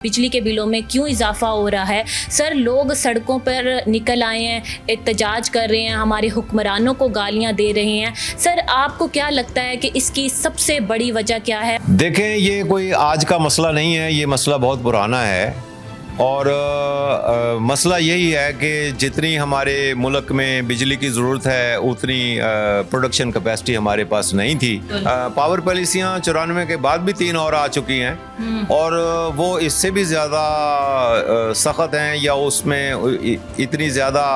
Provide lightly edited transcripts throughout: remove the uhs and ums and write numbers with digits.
बिजली के बिलों में क्यों इजाफा हो रहा है। सर, लोग सड़कों पर निकल आए हैं, एहतजाज कर रहे हैं, हमारे हुक्मरानों को गालियां दे रहे हैं। सर, आपको क्या लगता है कि इसकी सबसे बड़ी वजह क्या है? देखें, ये कोई आज का मसला नहीं है, ये मसला बहुत पुराना है और मसला यही है कि जितनी हमारे मुल्क में बिजली की ज़रूरत है उतनी प्रोडक्शन कैपेसिटी हमारे पास नहीं थी। पावर पॉलिसियाँ 94 के बाद भी 3 और आ चुकी हैं और वो इससे भी ज़्यादा सख्त हैं या उसमें इतनी ज़्यादा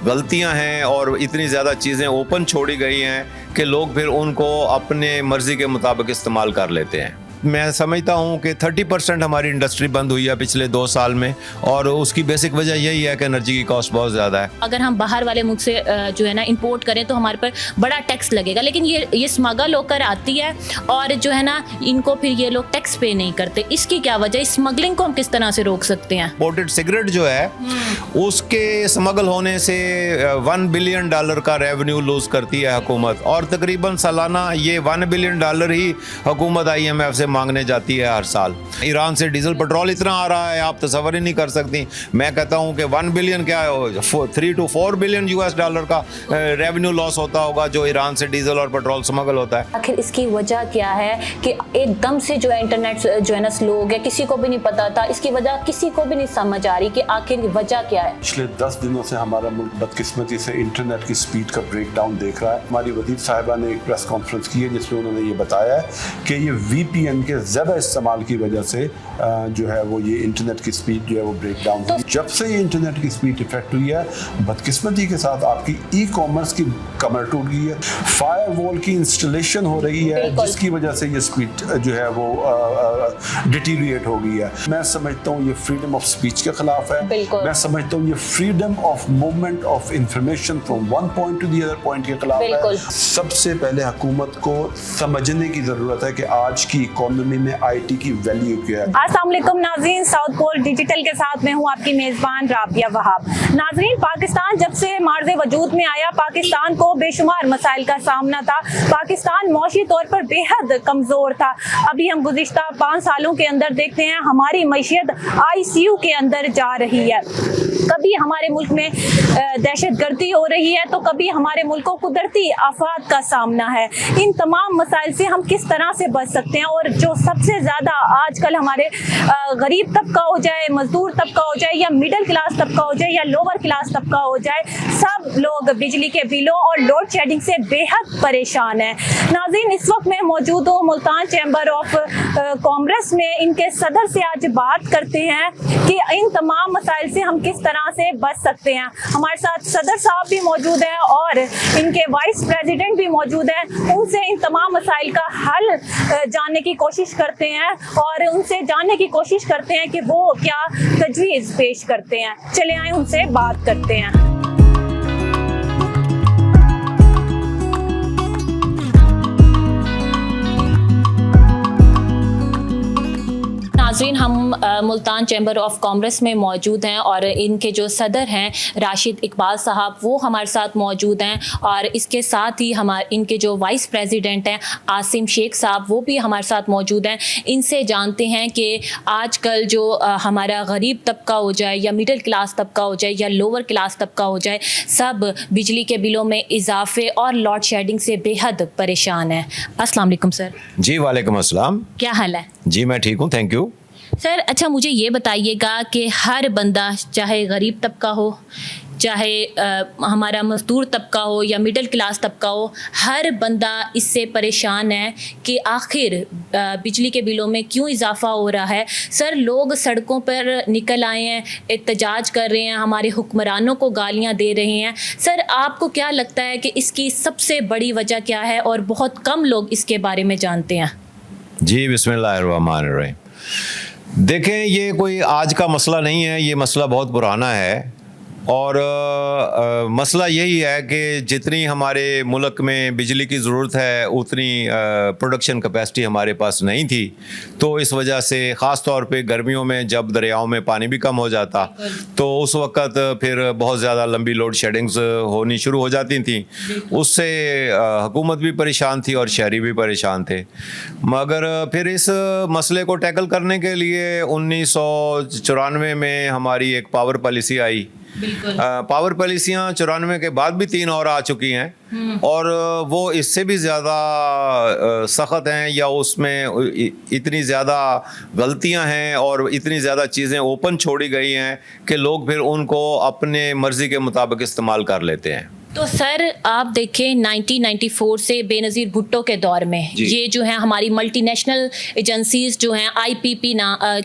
गलतियां हैं और इतनी ज़्यादा चीज़ें ओपन छोड़ी गई हैं कि लोग फिर उनको अपने मर्ज़ी के मुताबिक इस्तेमाल कर लेते हैं। मैं समझता हूँ कि 30% हमारी इंडस्ट्री बंद हुई है पिछले 2 साल में और उसकी बेसिक वजह यही है कि एनर्जी की कॉस्ट बहुत ज़्यादा है। अगर हम बाहर वाले मुल्क से जो है ना इंपोर्ट करें तो हमारे पर बड़ा टैक्स लगेगा, लेकिन ये स्मगल होकर आती है और जो है ना इनको फिर ये लोग टैक्स पे नहीं करते। इसकी क्या वजह? स्मगलिंग को हम किस तरह से रोक सकते हैं? इंपोर्टेड सिगरेट जो है उसके स्मगल होने से $1 बिलियन का रेवेन्यू लूज करती है हुकूमत और तकरीबन सालाना ये $1 बिलियन ही हुकूमत IMF से मांगने जाती है हर साल। ईरान से डीजल पेट्रोल इतना आ रहा है आप तसव्वुर ही नहीं कर सकती। मैं कहता हूं कि 1 बिलियन क्या है, 3 to 4 बिलियन US$ का रेवेन्यू लॉस होता होगा जो ईरान से डीजल और पेट्रोल स्मगल होता है। आखिर इसकी वजह क्या है कि एकदम से जो है इंटरनेट जो है ना स्लो हो गया, किसी को भी नहीं पता था। इसकी वजह किसी को भी नहीं समझ आ रही कि आखिर वजह क्या है। पिछले 10 दिनों से हमारा मुल्क बदकिस्मती से इंटरनेट की स्पीड का ब्रेकडाउन देख रहा है। हमारी वज़ीर साहिबा ने एक प्रेस कॉन्फ्रेंस की है जिसमें उन्होंने ये बताया है कि ये VPN के ज़्यादा इस्तेमाल की वजह से जो है वो ये इंटरनेट की स्पीड जो है वो ब्रेक डाउन हुई। जब से ये इंटरनेट की स्पीड इफेक्ट हुई है, बदकिस्मती के साथ आपकी ई-कॉमर्स की कमर टूट गई है। फायरवॉल की इंस्टॉलेशन हो रही है जिसकी वजह से ये स्पीड जो है वो डिटीरिएट हो गई है। मैं समझता हूँ ये फ्रीडम ऑफ स्पीच के खिलाफ है। मैं समझता हूँ ये freedom of movement of information from one point to the other point के खिलाफ है। सबसे पहले हुकूमत को समझने की जरूरत है कि आज की इकोनॉमी में IT की वैल्यू क्या है। अस्सलाम वालेकुम नाज़रीन, साउथ पोल डिजिटल के साथ मैं हूँ आपकी मेज़बान राबिया वहाब। नाज़रीन, पाकिस्तान जब से मार्ज़े वजूद में आया, पाकिस्तान को बेशुमार मसाइल का सामना था। पाकिस्तान मौशी तौर पर बेहद कमज़ोर था। अभी हम गुज़िश्ता 5 सालों के अंदर देखते हैं हमारी मईशत ICU के अंदर जा रही है। कभी हमारे मुल्क में दहशतगर्दी हो रही है तो कभी हमारे मुल्क को कुदरती आफात का सामना है। इन तमाम मसाइल से हम किस तरह से बच सकते हैं? और जो सबसे ज़्यादा आजकल हमारे गरीब तबका हो जाए, मजदूर तबका हो जाए या मिडिल क्लास तबका हो जाए या लोअर क्लास तबका हो जाए, सब लोग बिजली के बिलों और लोड शेडिंग से बेहद परेशान हैं। नाज़रीन, इस वक्त मैं मौजूद हूँ मुल्तान चैम्बर ऑफ कॉमर्स में। इनके सदर से आज बात करते हैं कि इन तमाम मसाइल से हम किस तरह से बच सकते हैं। हमारे साथ सदर साहब भी मौजूद हैं और इनके वाइस प्रेसिडेंट भी मौजूद हैं। उनसे इन तमाम मसाइल का हल जानने की कोशिश करते हैं और उनसे जानने की कोशिश करते हैं कि वो क्या तजवीज़ पेश करते हैं। चले आए उनसे बात करते हैं। नाज़रीन, हम मुल्तान चैम्बर ऑफ कॉमर्स में मौजूद हैं और इनके जो सदर हैं राशिद इकबाल साहब, वो हमारे साथ मौजूद हैं और इसके साथ ही इनके जो वाइस प्रेसिडेंट हैं आसिम शेख साहब, वो भी हमारे साथ मौजूद हैं। इनसे जानते हैं कि आजकल जो हमारा गरीब तबका हो जाए या मिडिल क्लास तबका हो जाए या लोअर क्लास तबका हो जाए, सब बिजली के बिलों में इजाफे और लोड शेडिंग से बेहद परेशान है। अस्सलाम वालेकुम सर। जी वालेकुम अस्सलाम। क्या हाल है? जी मैं ठीक हूँ, थैंक यू। सर, अच्छा मुझे ये बताइएगा कि हर बंदा, चाहे गरीब तबका हो, चाहे हमारा मजदूर तबका हो या मिडिल क्लास तबका हो, हर बंदा इससे परेशान है कि आखिर बिजली के बिलों में क्यों इजाफा हो रहा है। सर, लोग सड़कों पर निकल आए हैं, एहतजाज कर रहे हैं, हमारे हुक्मरानों को गालियां दे रहे हैं। सर, आपको क्या लगता है कि इसकी सबसे बड़ी वजह क्या है और बहुत कम लोग इसके बारे में जानते हैं? जी बिस्मिल्लाहिर्रहमानिर्रहीम। देखें, ये कोई आज का मसला नहीं है, ये मसला बहुत पुराना है اور مسئلہ یہی ہے کہ جتنی ہمارے ملک میں بجلی کی ضرورت ہے اتنی پروڈکشن کیپیسٹی ہمارے پاس نہیں تھی، تو اس وجہ سے خاص طور پہ گرمیوں میں جب دریاؤں میں پانی بھی کم ہو جاتا تو اس وقت پھر بہت زیادہ لمبی لوڈ شیڈنگز ہونی شروع ہو جاتی تھیں. اس سے حکومت بھی پریشان تھی اور شہری بھی پریشان تھے. مگر پھر اس مسئلے کو ٹیکل کرنے کے لیے 1994 میں ہماری ایک پاور پالیسی آئی. پاور پالیسیاں 94 کے بعد بھی 3 اور آ چکی ہیں اور وہ اس سے بھی زیادہ سخت ہیں، یا اس میں اتنی زیادہ غلطیاں ہیں اور اتنی زیادہ چیزیں اوپن چھوڑی گئی ہیں کہ لوگ پھر ان کو اپنے مرضی کے مطابق استعمال کر لیتے ہیں. تو سر آپ دیکھیں 1994 سے بے نظیر بھٹو کے دور میں یہ جو ہیں ہماری ملٹی نیشنل ایجنسیز جو ہیں IPP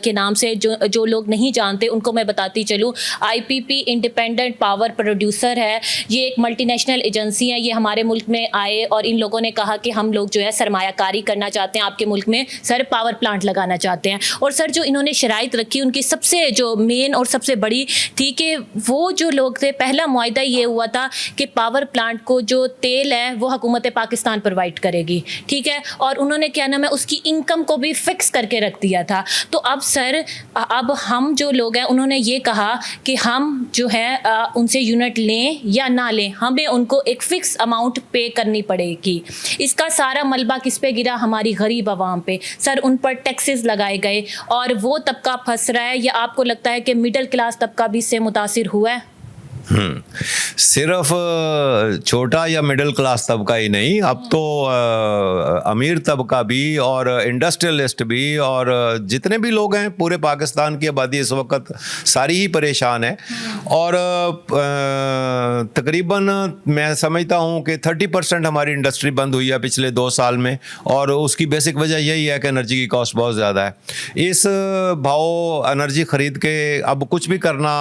کے نام سے جو لوگ نہیں جانتے ان کو میں بتاتی چلوں، IPP انڈیپینڈنٹ پاور پروڈیوسر ہے. یہ ایک ملٹی نیشنل ایجنسی ہے. یہ ہمارے ملک میں آئے اور ان لوگوں نے کہا کہ ہم لوگ جو ہے سرمایہ کاری کرنا چاہتے ہیں آپ کے ملک میں، سر پاور پلانٹ لگانا چاہتے ہیں. اور سر جو انہوں نے شرائط رکھی ان کی سب سے جو مین اور سب سے بڑی تھی کہ وہ جو لوگ تھے، پہلا معاہدہ یہ ہوا تھا کہ پاور پلانٹ کو جو تیل ہے وہ حکومت پاکستان پرووائڈ کرے گی، ٹھیک ہے. اور انہوں نے کیا نام ہے اس کی انکم کو بھی فکس کر کے رکھ دیا تھا. تو اب سر اب ہم جو لوگ ہیں انہوں نے یہ کہا کہ ہم جو ہے ان سے یونٹ لیں یا نہ لیں، ہمیں ان کو ایک فکس اماؤنٹ پے کرنی پڑے گی. اس کا سارا ملبہ کس پہ گرا؟ ہماری غریب عوام پہ. سر ان پر ٹیکسز لگائے گئے اور وہ طبقہ پھنس رہا ہے. یا آپ کو لگتا ہے کہ مڈل کلاس طبقہ بھی اس سے متاثر ہوا ہے؟ صرف چھوٹا یا مڈل کلاس طبقہ ہی نہیں، اب تو امیر طبقہ بھی اور انڈسٹریلسٹ بھی اور جتنے بھی لوگ ہیں، پورے پاکستان کی آبادی اس وقت ساری ہی پریشان ہے. اور تقریباً میں سمجھتا ہوں کہ 30% ہماری انڈسٹری بند ہوئی ہے پچھلے 2 سال میں، اور اس کی بیسک وجہ یہی ہے کہ انرجی کی کاسٹ بہت زیادہ ہے. اس بھاؤ انرجی خرید کے اب کچھ بھی کرنا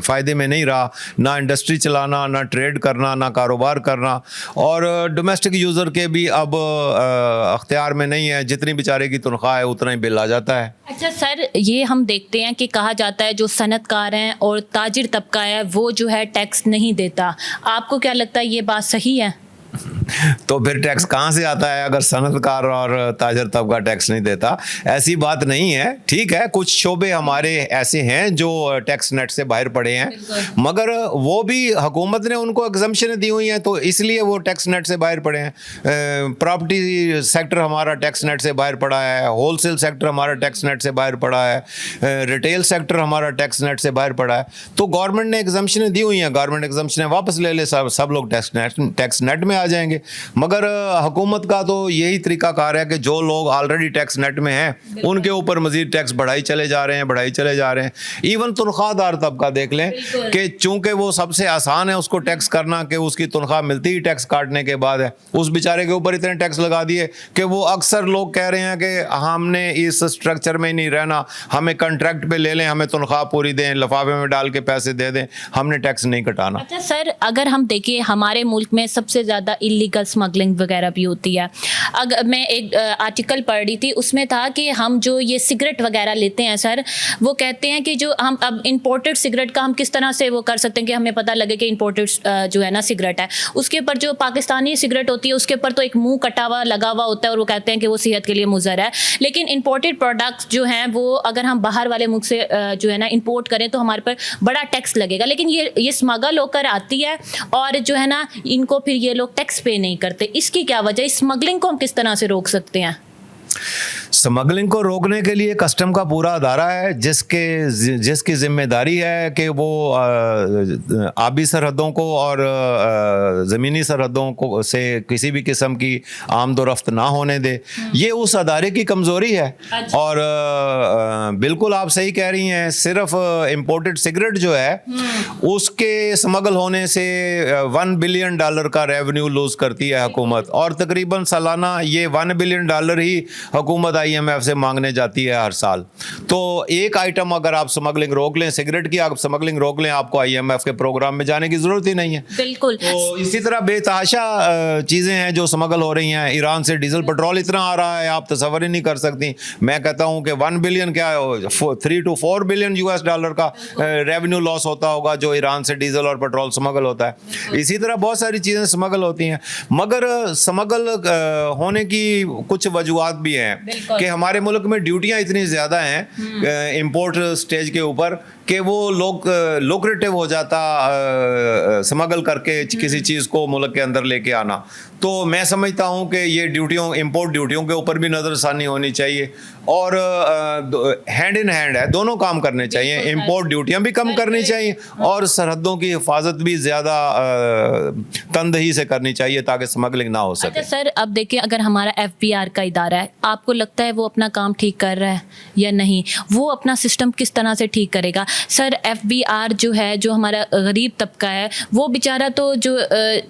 فائدے میں نہیں رہا، نہ انڈسٹری چلانا، نہ ٹریڈ کرنا، نہ کاروبار کرنا. اور ڈومیسٹک یوزر کے بھی اب اختیار میں نہیں ہے، جتنی بیچارے کی تنخواہ ہے اتنا ہی بل آ جاتا ہے. اچھا سر، یہ ہم دیکھتے ہیں کہ کہا جاتا ہے جو صنعت کار ہیں اور تاجر طبقہ ہے وہ جو ہے ٹیکس نہیں دیتا. آپ کو کیا لگتا ہے یہ بات صحیح ہے؟ تو پھر ٹیکس کہاں سے آتا ہے اگر صنعت کار اور تاجر طبقہ ٹیکس نہیں دیتا؟ ایسی بات نہیں ہے. ٹھیک ہے، کچھ شعبے ہمارے ایسے ہیں جو ٹیکس نیٹ سے باہر پڑے ہیں، مگر وہ بھی حکومت نے ان کو ایگزمپشنیں دی ہوئی ہیں تو اس لیے وہ ٹیکس نیٹ سے باہر پڑے ہیں. پراپرٹی سیکٹر ہمارا ٹیکس نیٹ سے باہر پڑا ہے، ہول سیل سیکٹر ہمارا ٹیکس نیٹ سے باہر پڑا ہے، ریٹیل سیکٹر ہمارا ٹیکس نیٹ سے باہر پڑا ہے. تو گورنمنٹ نے ایگزمپشنیں دی ہوئی ہیں، گورنمنٹ ایگزمپشنیں واپس لے لے، سب لوگ ٹیکس نیٹ میں آ جائیں گے. مگر حکومت کا تو یہی طریقہ کار ہے کہ جو لوگ آلریڈی ٹیکس نیٹ میں ہیں ان کے اوپر مزید ٹیکس بڑھائی چلے جا رہے ہیں. ایون تنخواہ دار طبقہ دیکھ لیں کہ چونکہ وہ سب سے آسان ہے اس کو ٹیکس کرنا، کہ اس کی تنخواہ ملتی ہی ٹیکس کاٹنے کے بعد ہے، اس بیچارے کے اوپر اتنے ٹیکس لگا دیے کہ وہ اکثر لوگ کہہ رہے ہیں کہ ہم نے اس اسٹرکچر میں نہیں رہنا، ہمیں کنٹریکٹ پہ لے لیں، ہمیں تنخواہ پوری دیں، لفافے میں ڈال کے پیسے دے دیں، ہم نے ٹیکس نہیں کٹانا. اچھا سر، اگر ہم دیکھیں ہمارے ملک میں سب سے زیادہ انلیگل اسمگلنگ وغیرہ بھی ہوتی ہے. اگر میں ایک آرٹیکل پڑھ رہی تھی، اس میں تھا کہ ہم جو یہ سگریٹ وغیرہ لیتے ہیں سر، وہ کہتے ہیں کہ جو ہم اب امپورٹڈ سگریٹ کا ہم کس طرح سے وہ کر سکتے ہیں کہ ہمیں پتہ لگے کہ امپورٹڈ جو ہے نا سگریٹ ہے، اس کے اوپر جو پاکستانی سگریٹ ہوتی ہے اس کے اوپر تو ایک منہ کٹا ہوا لگا ہوا ہوتا ہے اور وہ کہتے ہیں کہ وہ صحت کے لیے مضر ہے. لیکن امپورٹڈ پروڈکٹس جو ہیں وہ اگر ہم باہر والے ملک سے جو ہے نا امپورٹ کریں تو ہمارے پر بڑا ٹیکس لگے گا. لیکن یہ اسمگل ہو کر آتی ہے اور جو ہے نا ان کو پھر یہ لوگ ٹیکس پے نہیں کرتے. اس کی کیا وجہ؟ اسمگلنگ کو ہم کس طرح سے روک سکتے ہیں؟ اسمگلنگ کو روکنے کے لیے کسٹم کا پورا ادارہ ہے جس کی ذمہ داری ہے کہ وہ آبی سرحدوں کو اور زمینی سرحدوں کو سے کسی بھی قسم کی آمد و رفت نہ ہونے دے. یہ اس ادارے کی کمزوری ہے. اور بالکل آپ صحیح کہہ رہی ہیں، صرف امپورٹڈ سگریٹ جو ہے اس کے اسمگل ہونے سے $1 بلین کا ریونیو لوز کرتی ہے حکومت، اور تقریباً سالانہ یہ $1 بلین ہی حکومت IMF से मांगने जाती है हर साल। तो एक आइटम अगर आप स्मगलिंग रोक लें, सिगरेट की आप स्मगलिंग रोक लें, आपको IMF के प्रोग्राम में जाने की ज़रूरत ही नहीं है। बिल्कुल। तो इसी तरह बेतहाशा चीज़ें हैं जो स्मगल हो रही हैं। ईरान से डीजल पेट्रोल इतना आ रहा है, आप तसव्वुर ही नहीं कर सकती। मैं कहता हूँ कि 1 बिलियन क्या 3 to 4 बिलियन US$ का रेवेन्यू लॉस होता होगा जो ईरान से डीजल और पेट्रोल स्मगल होता है। इसी तरह बहुत सारी चीज़ें स्मगल होती हैं, मगर स्मगल होने की कुछ वजूहात भी हैं कि हमारे मुल्क में ड्यूटियाँ इतनी ज़्यादा हैं इंपोर्ट स्टेज के ऊपर कि वो लुक्रेटिव हो जाता स्मगल करके किसी चीज़ को मुल्क के अंदर लेके आना। तो मैं समझता हूँ कि ये इंपोर्ट ड्यूटियों के ऊपर भी नज़रसानी होनी चाहिए और हैंड इन हैंड है, दोनों काम करने चाहिए। इंपोर्ट ड्यूटियाँ भी कम करनी चाहिए और सरहदों की हिफाजत भी ज़्यादा तंदही से करनी चाहिए ताकि स्मगलिंग ना हो सके। अच्छा सर, अब देखिए अगर हमारा FBR का इदारा है, आपको लगता है वो अपना काम ठीक कर रहा है या नहीं? वो अपना सिस्टम किस तरह से ठीक करेगा? सर FBR जो है, जो हमारा गरीब तबका है, वो बेचारा तो जो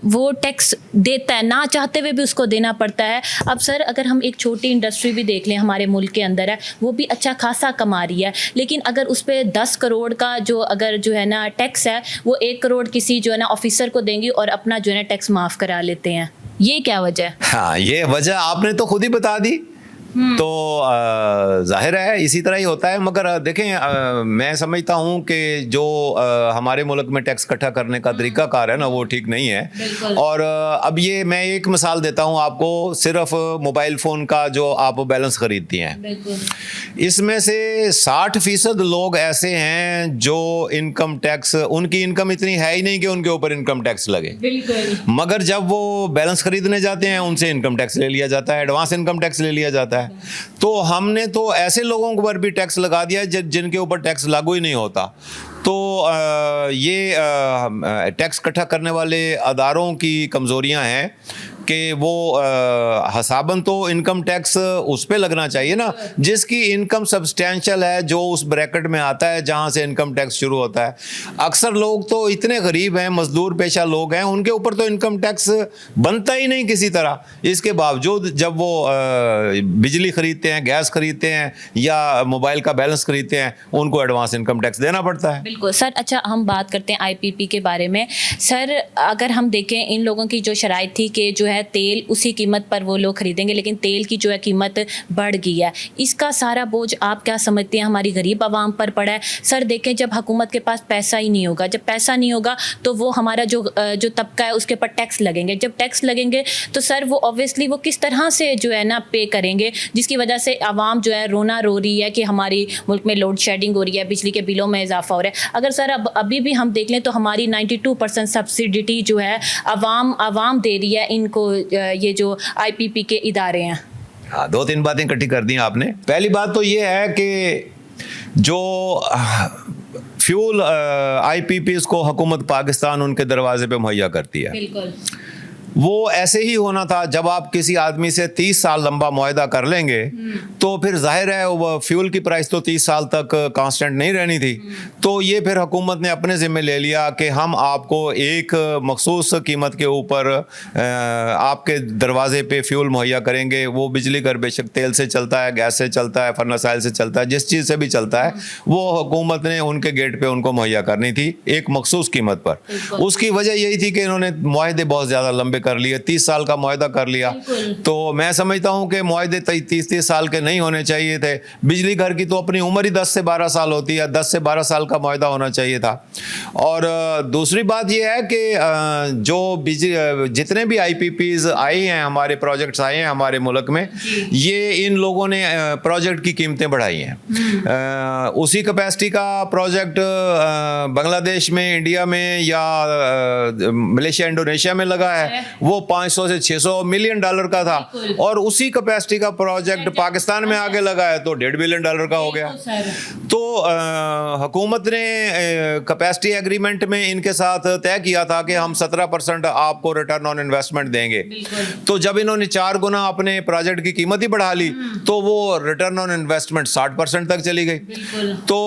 वो टैक्स देता है, ना चाहते हुए भी उसको देना पड़ता है। अब सर अगर हम एक छोटी इंडस्ट्री भी देख लें हमारे मुल्क के अंदर है, वो भी अच्छा खासा कमा रही है, लेकिन अगर उस पर 10 करोड़ का जो है ना टैक्स है, वो 1 करोड़ किसी जो है ना ऑफिसर को देंगी और अपना जो है ना टैक्स माफ़ करा लेते हैं। ये क्या वजह है? हाँ, ये वजह आपने तो खुद ही बता दी। तो जाहिर है इसी तरह ही होता है। मगर देखें, मैं समझता हूँ कि जो हमारे मुल्क में टैक्स इकट्ठा करने का तरीका कार है ना, वो ठीक नहीं है। और अब ये मैं एक मिसाल देता हूँ आपको, सिर्फ मोबाइल फ़ोन का जो आप बैलेंस ख़रीदती हैं, इसमें से 60% लोग ऐसे हैं जो इनकम टैक्स, उनकी इनकम इतनी है ही नहीं कि उनके ऊपर इनकम टैक्स लगे, मगर जब वो बैलेंस ख़रीदने जाते हैं उनसे इनकम टैक्स ले लिया जाता है, एडवांस इनकम टैक्स ले लिया जाता है। तो हमने तो ऐसे लोगों के ऊपर भी टैक्स लगा दिया जिनके ऊपर टैक्स लागू ही नहीं होता। तो ये टैक्स इकट्ठा करने वाले अदारों की कमज़ोरियां हैं कि वो हसाबन तो इनकम टैक्स उस पे लगना चाहिए ना जिसकी इनकम सब्सटेंशियल है, जो उस ब्रैकेट में आता है जहाँ से इनकम टैक्स शुरू होता है। अक्सर लोग तो इतने गरीब हैं, मजदूर पेशा लोग हैं, उनके ऊपर तो इनकम टैक्स बनता ही नहीं किसी तरह। इसके बावजूद जब वो बिजली खरीदते हैं, गैस खरीदते हैं या मोबाइल का बैलेंस खरीदते हैं, उनको एडवांस इनकम टैक्स देना पड़ता है। बिल्कुल सर। अच्छा, हम बात करते हैं IPP के बारे में। सर अगर हम देखें इन लोगों की जो शराइत थी कि जो है तेल उसी कीमत पर वो लोग खरीदेंगे, लेकिन तेल की जो है कीमत बढ़ गई है, इसका सारा बोझ आप क्या समझते हैं हमारी गरीब आवाम पर पड़ा है? सर देखें, जब हुकूमत के पास पैसा ही नहीं होगा, जब पैसा नहीं होगा तो वो हमारा जो तबका है उसके ऊपर टैक्स लगेंगे। जब टैक्स लगेंगे तो सर वो ऑब्वियसली वो किस तरह से जो है ना पे करेंगे, जिसकी वजह से आवाम जो है रोना रो रही है कि हमारी मुल्क में लोड शेडिंग हो रही है, बिजली के बिलों में इजाफा हो रहा है। अगर सर अभी भी हम देख लें तो हमारी 92% सब्सिडी जो है आवाम दे रही है इनको, ये जो IPP के इदारे हैं। हाँ, 2-3 बातें इकट्ठी कर दी आपने। पहली बात तो ये है कि जो फ्यूल IPPs को हुकूमत पाकिस्तान उनके दरवाजे पे मुहैया करती है, बिल्कुल वो ऐसे ही होना था। जब आप किसी आदमी से 30 साल लंबा मुआहदा कर लेंगे तो फिर जाहिर है वो फ्यूल की प्राइस तो 30 साल तक कांस्टेंट नहीं रहनी थी। तो ये फिर हुकूमत ने अपने ज़िम्मे ले लिया कि हम आपको एक मखसूस कीमत के ऊपर आपके दरवाजे पे फ्यूल मुहैया करेंगे। वो बिजली घर बेशक तेल से चलता है, गैस से चलता है, फर्नेस ऑयल से चलता है, जिस चीज़ से भी चलता है, वो हुकूमत ने उनके गेट पे उनको मुहैया करनी थी एक मखसूस कीमत पर। उसकी वजह यही थी कि इन्होंने मुआहदे बहुत ज़्यादा लंबे कर लिए, 30 साल का मुआहदा कर लिया। तो मैं समझता हूं कि मुआहदे 30-30 साल के नहीं होने चाहिए थे। बिजली घर की तो अपनी उम्र ही 10 से 12 साल होती है, 10 से 12 साल का मुआहदा होना चाहिए था। और दूसरी बात यह है कि जो जितने भी IPPs आए हैं, हमारे प्रोजेक्ट्स आए हैं हमारे मुल्क में, ये इन लोगों ने प्रोजेक्ट की कीमतें बढ़ाई हैं। उसी कैपेसिटी का प्रोजेक्ट बांग्लादेश में, इंडिया में या मलेशिया, इंडोनेशिया में लगा है, वो 500 से 600 मिलियन डॉलर का था, और उसी कैपेसिटी का प्रोजेक्ट पाकिस्तान में आगे लगा है तो $1.5 बिलियन का हो गया। तो हुकूमत ने कैपेसिटी एग्रीमेंट में इनके साथ तय किया था कि हम 17% आपको रिटर्न ऑन इन्वेस्टमेंट देंगे। तो जब इन्होंने 4 गुना अपने प्रोजेक्ट की कीमत ही बढ़ा ली तो वो रिटर्न ऑन इन्वेस्टमेंट 60% तक चली गई। तो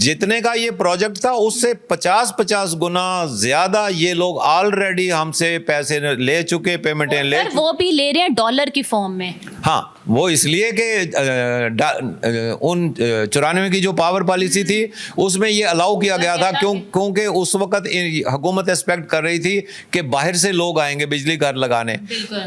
जितने का ये प्रोजेक्ट था उससे 50-50 गुना ज्यादा ये लोग ऑलरेडी हमसे पैसे ले चुके, पेमेंटें ले, वो भी ले रहे हैं डॉलर की फॉर्म में। हाँ, وہ اس لیے کہ ان 94 کی جو پاور پالیسی تھی اس میں یہ الاؤ کیا گیا تھا کیونکہ اس وقت حکومت ایکسپیکٹ کر رہی تھی کہ باہر سے لوگ آئیں گے بجلی گھر لگانے,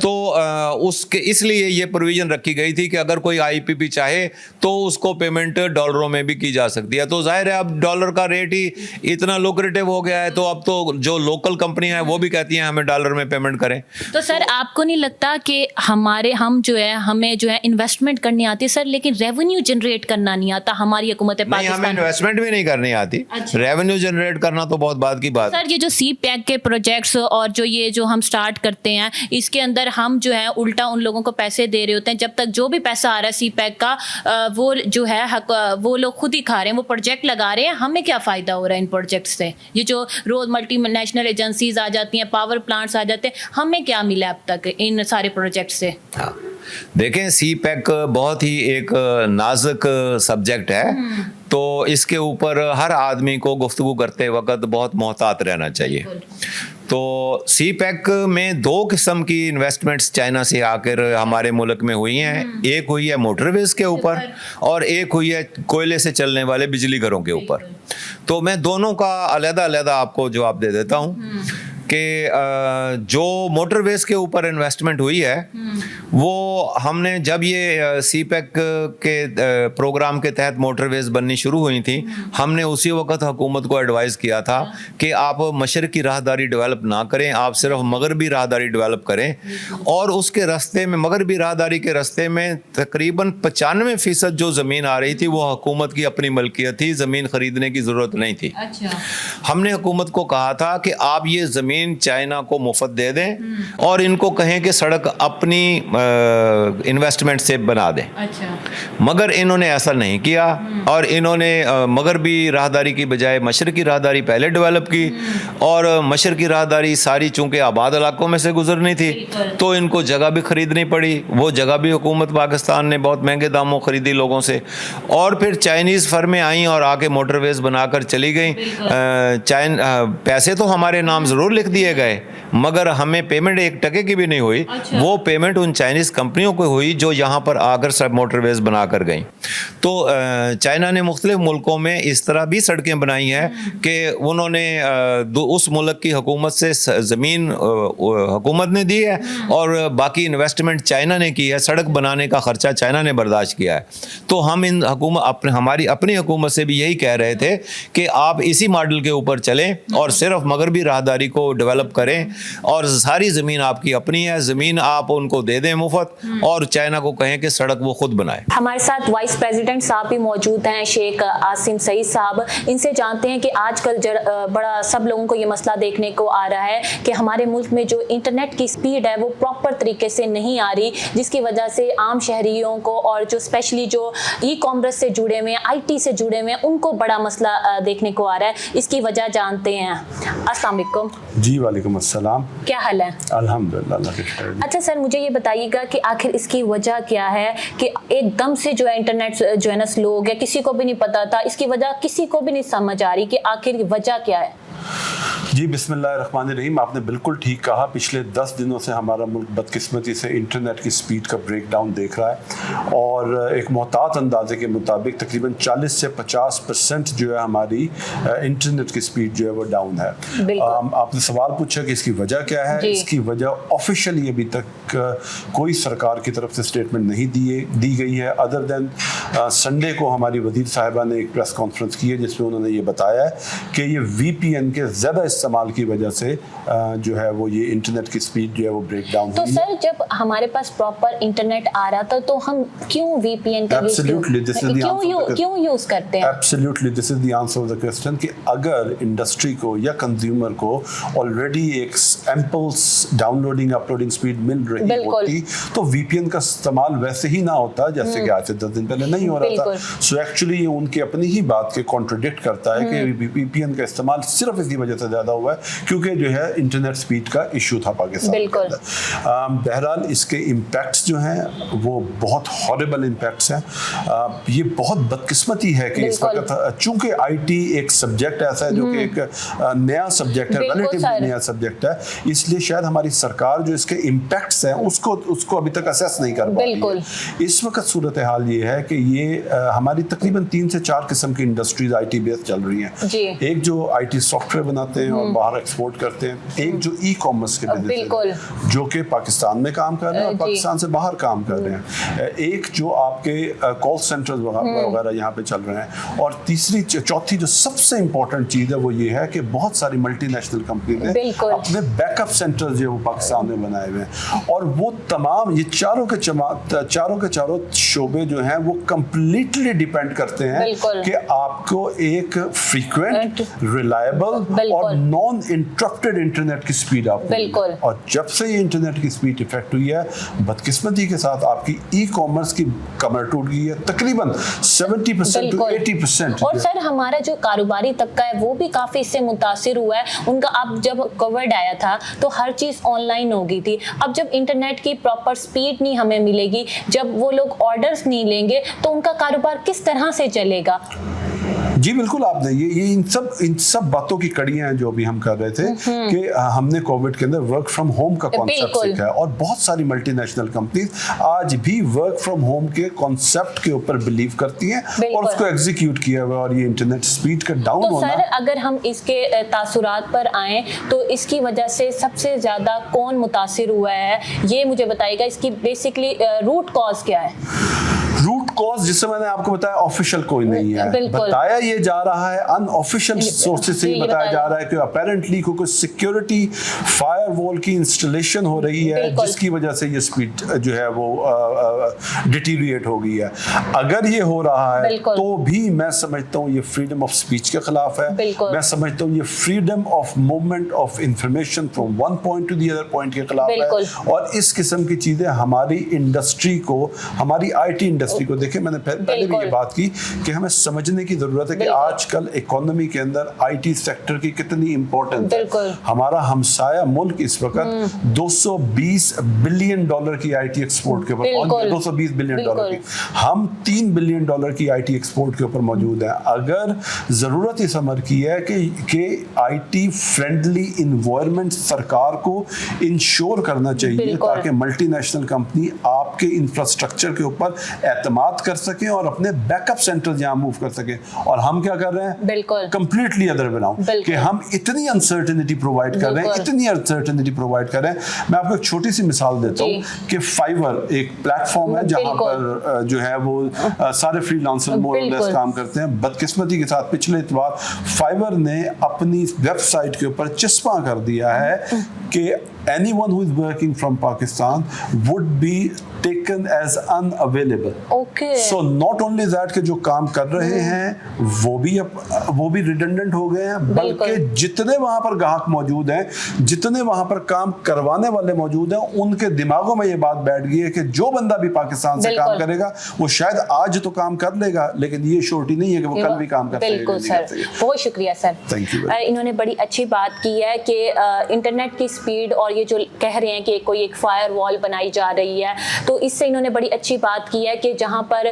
تو اس لیے یہ پروویژن رکھی گئی تھی کہ اگر کوئی آئی پی پی چاہے تو اس کو پیمنٹ ڈالروں میں بھی کی جا سکتی ہے. تو ظاہر ہے اب ڈالر کا ریٹ ہی اتنا لوکریٹو ہو گیا ہے, تو اب تو جو لوکل کمپنیاں ہیں وہ بھی کہتی ہیں ہمیں ڈالر میں پیمنٹ کریں. تو سر آپ کو نہیں لگتا کہ ہم جو ہے ہمیں جو ہے انویسٹمنٹ کرنی آتی ہے سر, لیکن ریونیو جنریٹ کرنا نہیں آتا ہماری حکومت نہیں, پاکستان؟ ہمیں انویسٹمنٹ بھی نہیں کرنی آتی, ریونیو جنریٹ کرنا تو بہت بات کی بات. سر یہ جو سی پیک کے پروجیکٹس اور جو ہم سٹارٹ کرتے ہیں اس کے اندر ہم جو ہے الٹا ان لوگوں کو پیسے دے رہے ہوتے ہیں, جب تک جو بھی پیسہ آ رہا ہے سی پیک کا وہ جو ہے وہ لوگ خود ہی کھا رہے ہیں, وہ پروجیکٹ لگا رہے ہیں, ہمیں کیا فائدہ ہو رہا ہے ان پروجیکٹ سے؟ یہ جو روز ملٹی نیشنل ایجنسیز آ جاتی ہیں, پاور پلانٹس آ جاتے ہیں, ہمیں کیا ملا اب تک ان سارے پروجیکٹ سے؟ ہاں دیکھیں, سی پیک بہت ہی ایک نازک سبجیکٹ ہے, تو اس کے اوپر ہر آدمی کو گفتگو کرتے وقت بہت محتاط رہنا چاہیے. تو سی پیک میں 2 قسم کی انویسٹمنٹس چائنا سے آ کر ہمارے ملک میں ہوئی ہیں. ایک ہوئی ہے موٹر ویز کے اوپر اور ایک ہوئی ہے کوئلے سے چلنے والے بجلی گھروں کے اوپر. تو میں دونوں کا علیحدہ علیحدہ آپ کو جواب دے دیتا ہوں کہ جو موٹر ویز کے اوپر انویسٹمنٹ ہوئی ہے وہ ہم نے جب یہ سی پیک کے پروگرام کے تحت موٹر ویز بننی شروع ہوئی تھی, ہم نے اسی وقت حکومت کو ایڈوائز کیا تھا کہ آپ مشرقی راہداری ڈیولپ نہ کریں, آپ صرف مغربی راہداری ڈیولپ کریں. اور اس کے راستے میں, مغربی راہداری کے راستے میں تقریباً 95% جو زمین آ رہی تھی وہ حکومت کی اپنی ملکیت تھی, زمین خریدنے کی ضرورت نہیں تھی. ہم نے حکومت کو کہا تھا کہ آپ یہ زمین چائنا کو مفت دے دیں اور ان کو کہیں کہ سڑک اپنی انویسٹمنٹ سے بنا دیں. مگر انہوں نے ایسا نہیں کیا اور انہوں نے مغربی راہداری کی بجائے مشرقی راہداری پہلے ڈیولپ کی, اور مشرقی راہداری ساری چونکہ آباد علاقوں میں سے گزرنی تھی تو ان کو جگہ بھی خریدنی پڑی. وہ جگہ بھی حکومت پاکستان نے بہت مہنگے داموں خریدی لوگوں سے, اور پھر چائنیز فرمیں آئیں اور آ کے موٹر ویز بنا کر چلی گئیں. پیسے تو ہمارے نام ضرور لکھ دیے گئے مگر ہمیں پیمنٹ 1 ٹکے کی بھی نہیں ہوئی. وہ پیمنٹ ان چائنیز کمپنیوں کو ہوئی جو یہاں پر آ کر سب موٹر ویز بنا کر گئیں. تو چائنا نے مختلف ملکوں میں اس طرح بھی سڑکیں بنائی ہیں کہ انہوں نے اس ملک کی حکومت سے زمین حکومت نے دی ہے اور باقی انویسٹمنٹ چائنا نے کی ہے, سڑک بنانے کا خرچہ چائنا نے برداشت کیا ہے. تو ہم ان ہماری اپنی حکومت سے بھی یہی کہہ رہے تھے کہ آپ اسی ماڈل کے اوپر چلیں اور صرف مغربی راہداری کو ڈیولپ کریں اور ساری زمین آپ کی اپنی ہے, زمین آپ ان کو دے دیں مفت اور چائنا کو کہیں کہ سڑک وہ خود بنائے. ہمارے ساتھ وائس پریزیڈنٹ صاحب بھی موجود ہیں, شیخ عاصم سعید صاحب. ان سے جانتے ہیں کہ آج کل بڑا سب لوگوں کو یہ مسئلہ دیکھنے کو آ رہا ہے کہ ہمارے ملک میں جو انٹرنیٹ کی سپیڈ ہے وہ پراپر طریقے سے نہیں آ رہی, جس کی وجہ سے عام شہریوں کو اور جو اسپیشلی جو ای کامرس سے جڑے ہوئے ہیں, آئی ٹی سے جڑے ہوئے ہیں, ان کو بڑا مسئلہ دیکھنے کو آ رہا ہے. اس کی وجہ جانتے ہیں. السلام علیکم. جی وعلیکم السلام. کیا حال ہے؟ الحمدللہ اللہ کے خیر. اچھا سر, مجھے یہ بتائیے گا کہ آخر اس کی وجہ کیا ہے کہ ایک دم سے جو ہے انٹرنیٹ جو ہے نا سلو ہو گیا, کسی کو بھی نہیں پتا تھا, اس کی وجہ کسی کو بھی نہیں سمجھ آ رہی کہ آخر وجہ کیا ہے. جی بسم اللہ الرحمن الرحیم. آپ نے بالکل ٹھیک کہا, پچھلے 10 دنوں سے ہمارا ملک بدقسمتی سے انٹرنیٹ کی سپیڈ کا بریک ڈاؤن دیکھ رہا ہے اور ایک محتاط اندازے کے مطابق تقریباً 40 سے 50% جو ہے ہماری انٹرنیٹ کی سپیڈ جو ہے وہ ڈاؤن ہے. آپ نے سوال پوچھا کہ اس کی وجہ کیا ہے. اس کی وجہ آفیشلی ابھی تک کوئی سرکار کی طرف سے اسٹیٹمنٹ نہیں دی گئی ہے, ادر دین سنڈے کو ہماری وزیر صاحبہ نے ایک پریس کانفرنس کی ہے جس میں انہوں نے یہ بتایا ہے کہ یہ وی پی این کے زیادہ استعمال کی وجہ سے جو ہے وہ یہ انٹرنیٹ کی سپیڈ جو ہے وہ بریک ڈاؤن ہوئی. تو سر جب ہمارے پاس پراپر انٹرنیٹ آ رہا تھا تو ہم کیوں وی پی این کا کیوں یوز کرتے ہیں؟ Absolutely this is the answer of the question کہ اگر انڈسٹری کو یا کنزیومر کو آلریڈی ایک ample downloading uploading speed مل رہی ہوتی تو وی پی این کا استعمال ویسے ہی نہ ہوتا جیسے کہ آج سے 10 دن پہلے نہیں ہو رہا تھا. سو ایکچولی یہ ان کی اپنی ہی بات کے کانٹرڈکٹ کرتا ہے کہ وی پی این کا استعمال صرف اسی وجہ سے زیادہ पैदा हुआ है, क्योंकि जो है इंटरनेट स्पीड का इशू था पाकिस्तान के बिल्कुल। अंदर। बहरहाल इसके इम्पैक्ट्स जो हैं वो बहुत हॉरिबल इम्पैक्ट्स हैं। ये बहुत बदकिस्मती है कि इस बिल्कुल। वक्त चूंकि आईटी एक सब्जेक्ट ऐसा है जो कि एक नया सब्जेक्ट है, बिल्कुल रिलेटिवली सर। नया सब्जेक्ट है, इसलिए शायद हमारी सरकार जो इसके इम्पैक्ट्स हैं उसको अभी तक असेस नहीं कर पा रही बिल्कुल। है। इस वक्त सूरत हाल ये है कि ये हमारी तकरीबन 3 से 4 किस्म की इंडस्ट्रीज आईटी बेस्ड चल रही हैं। जी। एक जो आईटी सॉफ्टवेयर बनाते हैं और बाहर एक्सपोर्ट करते हैं, एक जो ई कॉमर्स के बिल्कुल। बिजनेस जो कि पाकिस्तान में काम कर रहे हैं और जी। पाकिस्तान से बाहर काम कर रहे हैं, एक जो आपके कॉल सेंटर्स वगैरह यहाँ पे चल रहे हैं, और तीसरी चौथी जो सबसे इंपॉर्टेंट चीज़ है वो ये है कि बहुत सारी मल्टीनेशनल कंपनी ने बिल्कुल। अपने बैकअप सेंटर्स जो वो पाकिस्तान में बनाए हुए हैं, और वो तमाम ये चारों के चारों शोबे जो हैं वो कंप्लीटली डिपेंड करते हैं बिल्कुल। कि आपको एक फ्रीक्वेंट, रिलायबल बिल्कुल। और नॉन इंटरप्टेड इंटरनेट की स्पीड आपको बिल्कुल। और जब से ये इंटरनेट की स्पीड इफेक्ट हुई है, बदकिस्मती के साथ आपकी ई कॉमर्स की कमर टूट गई है तकरीबन 70% to बिल्कुल। 80%। और सर हमारा जो कारोबारी तबका है वो भी काफ़ी इससे मुतासिर हुआ है। उनका अब जब कोविड आया था तो हर चीज़ ऑनलाइन हो गई थी। अब जब इंटरनेट की प्रॉपर स्पीड नहीं हमें मिलेगी, जब वो लोग ऑर्डर्स नहीं लेंगे तो उनका कारोबार किस तरह से चलेगा? जी बिल्कुल, आपने ये इन सब बातों की कड़ियां हैं जो अभी हम कर रहे थे कि हमने कोविड के अंदर वर्क फ्रॉम होम का कॉन्सेप्ट बिल्कुल। सीखा है, और बहुत सारी मल्टीनेशनल कंपनीज आज भी वर्क फ्रॉम होम के कॉन्सेप्ट के ऊपर बिलीव करती हैं और बिल्कुल। उसको एग्जीक्यूट किया हुआ है। और ये इंटरनेट स्पीड का डाउन तो होना, सर अगर हम इसके तासुरात पर आएँ तो इसकी वजह से सबसे ज़्यादा कौन मुतासिर हुआ है, ये मुझे बताइएगा। इसकी बेसिकली रूट कॉज क्या है? रूट कॉज जिससे मैंने आपको बताया ऑफिशियल कोई नहीं है, बिल्कुल। बताया ये जा रहा है अनऑफिशियल सोर्सेज से जी, बताया जा रहा है कि अपेरेंटली कोई सिक्योरिटी फायरवॉल की इंस्टॉलेशन हो रही है बिल्कुल। जिसकी वजह से ये स्पीड जो है वो डिटीरिएट हो गई है। अगर ये हो रहा है बिल्कुल। तो भी मैं समझता हूँ ये फ्रीडम ऑफ स्पीच के खिलाफ है। बिल्कुल। मैं समझता हूँ ये freedom of movement of information from one point to the other point के खिलाफ बिल्कुल। है। और इस किस्म की चीजें हमारी इंडस्ट्री को, हमारी आईटी इंडस्ट्री को, देखिए मैंने पहले भी ये बात की कि हमें समझने की जरूरत है कि बिल्कुल। आजकल इकोनॉमी के अंदर आईटी सेक्टर की कितनी इंपॉर्टेंस है। बिल्कुल। हमारा हमसाया मुल्क इस वक्त 220 बिलियन डॉलर की आईटी एक्सपोर्ट के ऊपर पहुंच गया, 220 बिलियन डॉलर की। हम 3 बिलियन डॉलर की आईटी एक्सपोर्ट के ऊपर मौजूद है। अगर जरूरत इस अमर की है कि आईटी फ्रेंडली इन्वायरमेंट सरकार को इंश्योर करना चाहिए ताकि मल्टीनेशनल कंपनी आपके इंफ्रास्ट्रक्चर के ऊपर एतमाद कर सके और अपने बैकअप सेंटर्स यहाँ मूव कर सके। और हम क्या कर रहे हैं? बिल्कुल। कंप्लीटली अदर वे नाउ कि हम इतनी अनसर्टेनिटी प्रोवाइड कर रहे हैं, इतनी अनसर्टेनिटी प्रोवाइड कर रहे हैं। मैं आपको एक छोटी सी मिसाल देता हूँ कि फाइवर एक प्लेटफॉर्म है जहाँ पर जो है वो सारे फ्रीलांसर मोर और लेस काम करते हैं। बदकिस्मती के साथ पिछले इतवार फाइवर ने अपनी वेबसाइट के ऊपर चस्पा कर दिया है कि anyone who is working from Pakistan would be taken as unavailable. Okay. So not only that कि जो काम कर रहे हैं वो भी redundant हो गए हैं, बल्कि जितने वहां पर ग्राहक मौजूद हैं, जितने वहां पर काम करवाने वाले मौजूद हैं, उनके दिमागों में ये बात बैठ गई है कि जो बंदा भी पाकिस्तान से काम करेगा वो शायद आज तो काम कर लेगा, लेकिन ये श्योरिटी नहीं है कि वो कल भी काम कर सकेगा। बिल्कुल सर, बहुत शुक्रिया सर। Thank you. इन्होंने बड़ी अच्छी बात की है कि इंटरनेट की स्पीड और ये जो कह रहे हैं कि कोई एक फायर वॉल बनाई जा रही है, तो इससे इन्होंने बड़ी अच्छी बात की है कि जहाँ पर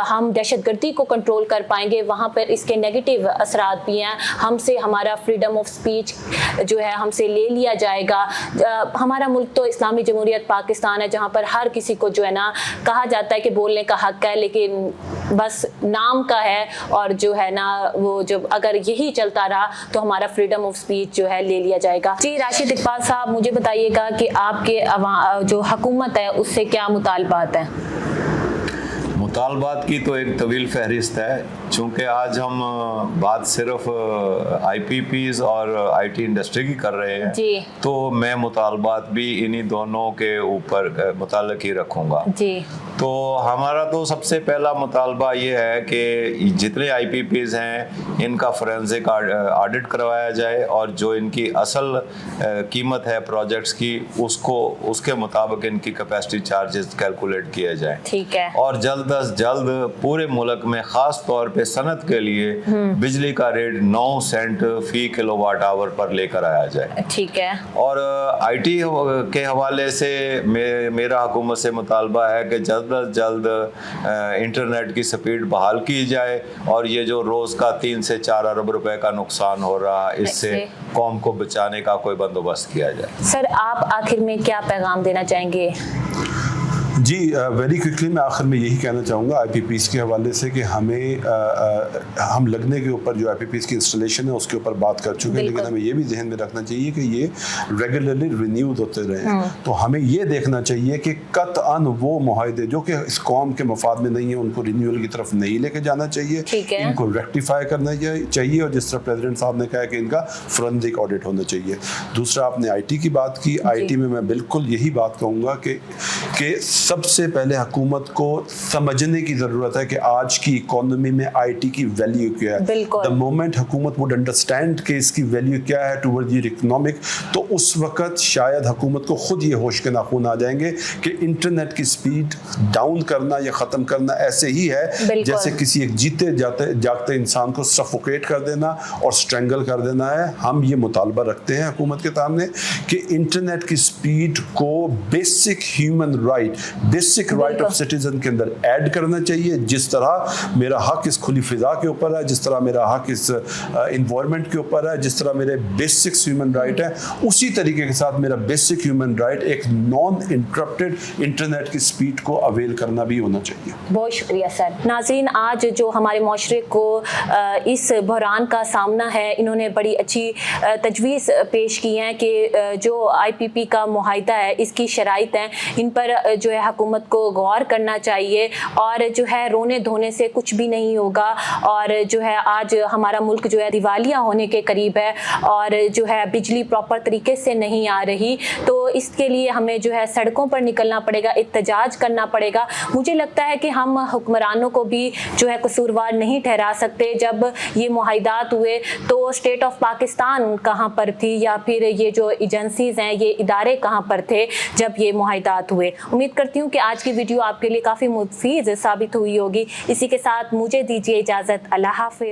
हम दहशतगर्दी को कंट्रोल कर पाएंगे वहाँ पर इसके नेगेटिव असरात भी हैं। हमसे हमारा फ्रीडम ऑफ स्पीच जो है हमसे ले लिया जाएगा। हमारा मुल्क तो इस्लामी जमहूरियत पाकिस्तान है जहाँ पर हर किसी को जो है ना कहा जाता है कि बोलने का हक है, लेकिन बस नाम का है। और जो है ना वो जब अगर यही चलता रहा तो हमारा फ्रीडम ऑफ स्पीच जो है ले लिया जाएगा। जी राशिद इकबाल साहब, मुझे बताइएगा कि आपके जो हुकूमत है उससे क्या मुतालबात हैं? मुतालबात की तो एक तवील फहरिस्त है। चूँकि आज हम बात सिर्फ IPPs और आईटी इंडस्ट्री की कर रहे हैं जी। तो मैं मुतालबात भी इन्हीं दोनों के ऊपर मुताल्लिक ही रखूँगा। जी। तो हमारा तो सबसे पहला मुतालबा ये है कि जितने IPPs हैं इनका फोरेंसिक ऑडिट करवाया जाए और जो इनकी असल कीमत है प्रोजेक्ट्स की उसके मुताबिक इनकी कैपेसिटी चार्जेस कैलकुलेट किए जाए। ठीक है। और जल्द अज जल्द पूरे मुल्क में ख़ास तौर पे सनत के लिए बिजली का रेट 9 सेंट फी किलोवाट आवर पर लेकर आया जाए। ठीक है। और IT के हवाले से मेरा हुकूमत से मुतालबा है कि जल्द अज जल्द इंटरनेट की स्पीड बहाल की जाए और ये जो रोज़ का 3 से 4 अरब रुपए का नुकसान हो रहा है इससे कौम को बचाने का कोई बंदोबस्त किया जाए। सर, आप आखिर में क्या पैगाम देना चाहेंगे? जी वेरी क्विकली मैं आखिर में यही कहना चाहूँगा IPPs के हवाले से कि हमें हम लगने के ऊपर जो IPPs की इंस्टॉलेशन है उसके ऊपर बात कर चुके हैं, लेकिन हमें ये भी जहन में रखना चाहिए कि ये रेगुलरली रिन्यूड होते रहे। तो हमें ये देखना चाहिए कि कतअन वो मुआहदे जो कि इस कौम के मफाद में नहीं है उनको रिन्यूअल की तरफ नहीं लेके जाना चाहिए, इनको रेक्टिफाई करना चाहिए और जिस तरह प्रेसिडेंट साहब ने कहा कि इनका फोरेंसिक ऑडिट होना चाहिए। दूसरा आपने IT की बात की, IT में मैं बिल्कुल यही बात कहूँगा कि सबसे पहले हुकूमत को समझने की ज़रूरत है कि आज की इकोनॉमी में IT की वैल्यू क्या है। द मोमेंट हुकूमत वुड अंडरस्टैंड कि इसकी वैल्यू क्या है टुवर्ड योर इकोनॉमिक, तो उस वक्त शायद हुकूमत को खुद ये होश के नाखून आ जाएंगे कि इंटरनेट की स्पीड डाउन करना या ख़त्म करना ऐसे ही है जैसे किसी एक जीते जागते इंसान को सफोकेट कर देना और स्ट्रेंगल कर देना है। हम ये मुतालबा रखते हैं हुकूमत के सामने कि इंटरनेट की स्पीड को basic human right of citizen के अंदर ऐड करना चाहिए। जिस तरह मेरा हक इस खुली फिजा के ऊपर है, जिस तरह मेरा हक इस इन्वायरमेंट के ऊपर है, जिस तरह मेरे बेसिक ह्यूमन राइट है, उसी तरीके के साथ मेरा बेसिक ह्यूमन राइट एक नॉन इंटरप्टेड इंटरनेट की स्पीड को अवेल करना भी होना चाहिए। बहुत शुक्रिया सर। नाज़रीन, आज जो हमारे माशरे को इस बहरान का सामना है, इन्होंने बड़ी अच्छी तजवीज़ पेश की हैं कि जो IPP का मुआहिदा है इसकी शराइत हैं, इन पर जो है हुकूमत को गौर करना चाहिए और जो है रोने धोने से कुछ भी नहीं होगा। और जो है आज हमारा मुल्क जो है दिवालिया होने के करीब है और जो है बिजली प्रॉपर तरीके से नहीं आ रही, तो इसके लिए हमें जो है सड़कों पर निकलना पड़ेगा, एहतजाज करना पड़ेगा। मुझे लगता है कि हम हुक्मरानों को भी जो है कसूरवार नहीं ठहरा सकते। जब ये मुआहिदात हुए तो स्टेट ऑफ पाकिस्तान कहाँ पर थी या फिर ये जो एजेंसीज हैं, ये इदारे कहाँ पर थे जब ये मुआहिदात हुए। उम्मीद करती हूँ कि आज की वीडियो आपके लिए काफ़ी मुफीद साबित हुई होगी। इसी के साथ मुझे दीजिए इजाज़त। अल्लाह हाफ़िज़।